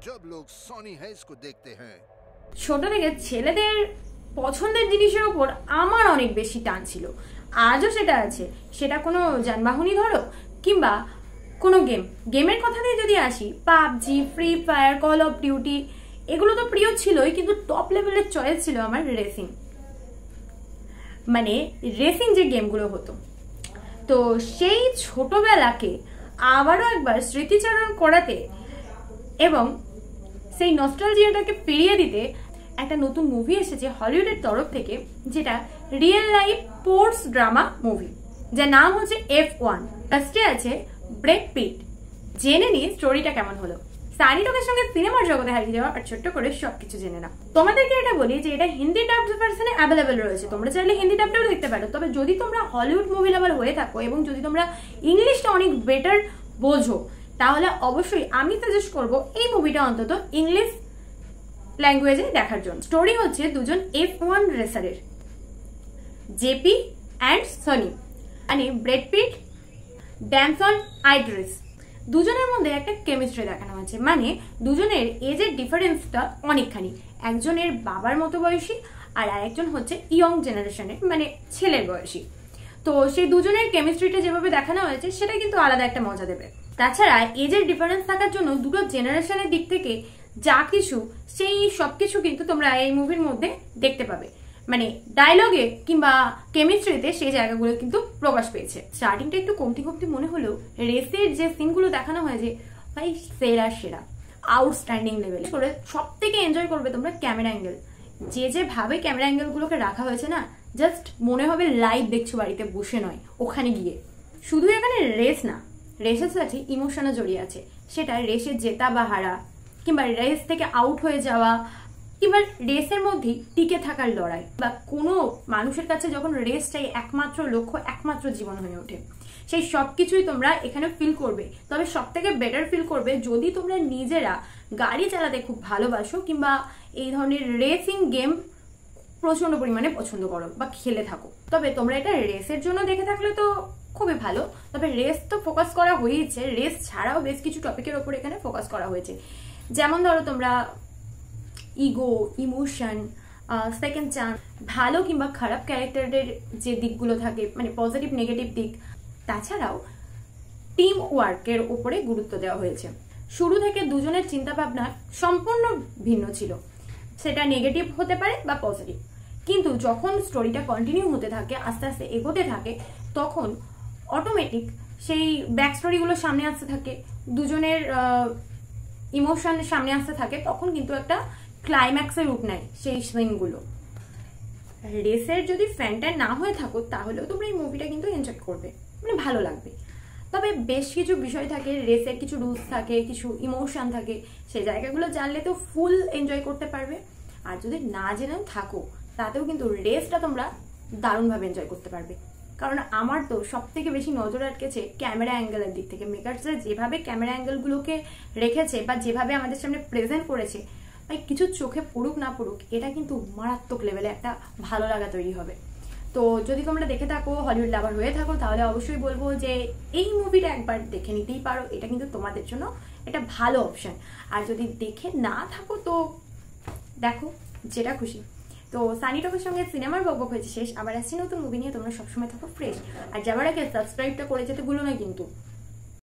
जब लोग सोनी है इसको देखते हैं। ছোট থেকে ছেলেদের পছন্দের জিনিসের উপর আমার অনেক বেশি টান ছিল, আজও সেটা আছে। সেটা কোনো যানবাহনই ধরো কিংবা কোনো গেমের কথাতেই যদি আসি, PUBG, free fire, call of duty, এগুলো তো প্রিয় ছিলই, কিন্তু টপ লেভেলের চয়েস ছিল আমার রেসিং। মানে রেসিং যে গেমগুলো হতো, তো সেই ছোটবেলাকে আবারও একবার স্মৃতিচারণ করাতে এবং সেই নস্টালজিয়াটাকে ফিরিয়ে দিতে একটা নতুন মুভি এসেছে হলিউডের তরফ থেকে, যেটা real life sports drama movie, যার নাম হচ্ছে F1। ফার্স্টে আছে ব্রেড পিট। জেনে নিয়ে স্টোরিটা কেমন হলো। সানি টকের সঙ্গে সিনেমার জগতে হারিয়ে যাওয়া আর ছোট্ট করে সবকিছু জেনে না। তোমাদেরকে এটা বলি যে এটা হিন্দি ডাবড ভার্সনে অ্যাভেলেবেল রয়েছে, তোমরা চাইলে হিন্দি ডাবটাও দেখতে পারো। তবে যদি তোমরা হলিউড মুভি লাভার হয়ে থাকো এবং যদি তোমরা ইংলিশটা অনেক বেটার বোঝো, তাহলে অবশ্যই আমি সাজেস্ট করবো এই মুভিটা অন্তত ইংলিশ ল্যাঙ্গুয়েজে দেখার জন্য। স্টোরি হচ্ছে দুজন F1 রেসারের, জেপি অ্যান্ড সনি, মানে ব্রেড পিট, ড্যানসন আইড্রিস। দুজনের মধ্যে একটা কেমিস্ট্রি দেখানো হয়েছে, মানে দুজনের এজের ডিফারেন্সটা অনেকখানি। একজনের বাবার মতো বয়সী আর আরেকজন হচ্ছে ইয়ং জেনারেশনের, মানে ছেলের বয়সী। তো সেই দুজনের কেমিস্ট্রিটা যেভাবে দেখানো হয়েছে সেটা কিন্তু আলাদা একটা মজা দেবে। তাছাড়া এজের ডিফারেন্স থাকার জন্য দুটো জেনারেশনের দিক থেকে যা কিছু, সেই সবকিছু কিন্তু তোমরা এই মুভির মধ্যে দেখতে পাবে। মানে ডায়লগে কিংবা কেমিস্ট্রিতে সেই জায়গাগুলো কিন্তু প্রকাশ পেয়েছে। স্টার্টিংটা একটু কমতি কমতি মনে হলেও রেসের যে সিনগুলো দেখানো হয়েছে ভাই সেরা সেরা, আউটস্ট্যান্ডিং লেভেল। করে সব থেকে এনজয় করবে তোমরা ক্যামেরা অ্যাঙ্গেল, যেভাবে ক্যামেরা অ্যাঙ্গেলগুলোকে রাখা হয়েছে না, জাস্ট মনে হবে লাইভ দেখছো বাড়িতে বসে নয়, ওখানে গিয়ে। শুধু এখানে রেস না, রেসের সাথে ইমোশনও জড়িয়ে আছে। সেটা রেসে জেতা বা হারা, কিংবা রেস থেকে আউট হয়ে যাওয়া, কিংবা রেসের মধ্যেই টিকে থাকার লড়াই, বা কোনো মানুষের কাছে যখন রেসটাই একমাত্র লক্ষ্য, একমাত্র জীবন হয়ে ওঠে, সেই সবকিছুই তোমরা এখানে ফিল করবে। তবে সব থেকে বেটার ফিল করবে যদি তোমরা নিজেরা গাড়ি চালাতে খুব ভালোবাসো কিংবা এই ধরনের রেসিং গেম প্রচন্ড পরিমাণে পছন্দ করো বা খেলে থাকো। তবে তোমরা এটা রেসের জন্য দেখে থাকলে তো খুবই ভালো। তবে রেস তো ফোকাস করা হয়েছে, রেস ছাড়াও বেশ কিছু টপিকের ওপর এখানে ফোকাস করা হয়েছে। যেমন ধরো তোমরা ইগো, ইমোশন, সেকেন্ড চান্স, ভালো কিংবা খারাপ ক্যারেক্টারের যে দিকগুলো থাকে, মানে পজিটিভ নেগেটিভ দিক। তাছাড়াও টিম ওয়ার্কের উপরে গুরুত্ব দেওয়া হয়েছে। শুরু থেকে দুজনের চিন্তা ভাবনা সম্পূর্ণ ভিন্ন ছিল, সেটা নেগেটিভ হতে পারে বা পজিটিভ, কিন্তু যখন স্টোরিটা কন্টিনিউ হতে থাকে, আস্তে আস্তে এগোতে থাকে, তখন অটোমেটিক সেই ব্যাক স্টোরিগুলো সামনে আসতে থাকে, দুজনের ইমোশন সামনে আসতে থাকে, তখন কিন্তু একটা ক্লাইম্যাক্সের রূপ নেয় সেই সিনগুলো। রেসের যদি ফ্যানটা না হয়ে থাকো তাহলেও তোমরা এই মুভিটা কিন্তু এনজয় করবে, মানে ভালো লাগবে। তবে বেশ কিছু বিষয় থাকে, রেসের কিছু রুলস থাকে, কিছু ইমোশন থাকে, সেই জায়গাগুলো জানলে তো ফুল এনজয় করতে পারবে। আর যদি না জেনেও থাকো তাতেও কিন্তু রেসটা তোমরা দারুণভাবে এনজয় করতে পারবে। কারণ আমার তো সব থেকে বেশি নজর আটকেছে ক্যামেরা অ্যাঙ্গেলের দিক থেকে। মেকার্সরা যেভাবে ক্যামেরা অ্যাঙ্গেলগুলোকে রেখেছে বা যেভাবে আমাদের সামনে প্রেজেন্ট করেছে, ভাই কিছু চোখে পড়ুক না পড়ুক, এটা কিন্তু মারাত্মক লেভেলে একটা ভালো লাগা তৈরি হবে। তো যদি তোমরা দেখে থাকো, হলিউড লাভার হয়ে থাকো, তাহলে অবশ্যই বলবো যে এই মুভিটা একবার দেখে নিতেই পারো। এটা কিন্তু তোমাদের জন্য একটা ভালো অপশন। আর যদি দেখে না থাকো তো দেখো, যেটা খুশি। তো সানি টকের সঙ্গে সিনেমার বকবক হয়েছে শেষ। আবার আসছি নতুন মুভি নিয়ে। তোমরা সবসময় থাকো ফ্রেশ, আর যাবার আগে সাবস্ক্রাইবটা করে যেতে ভুলো না কিন্তু।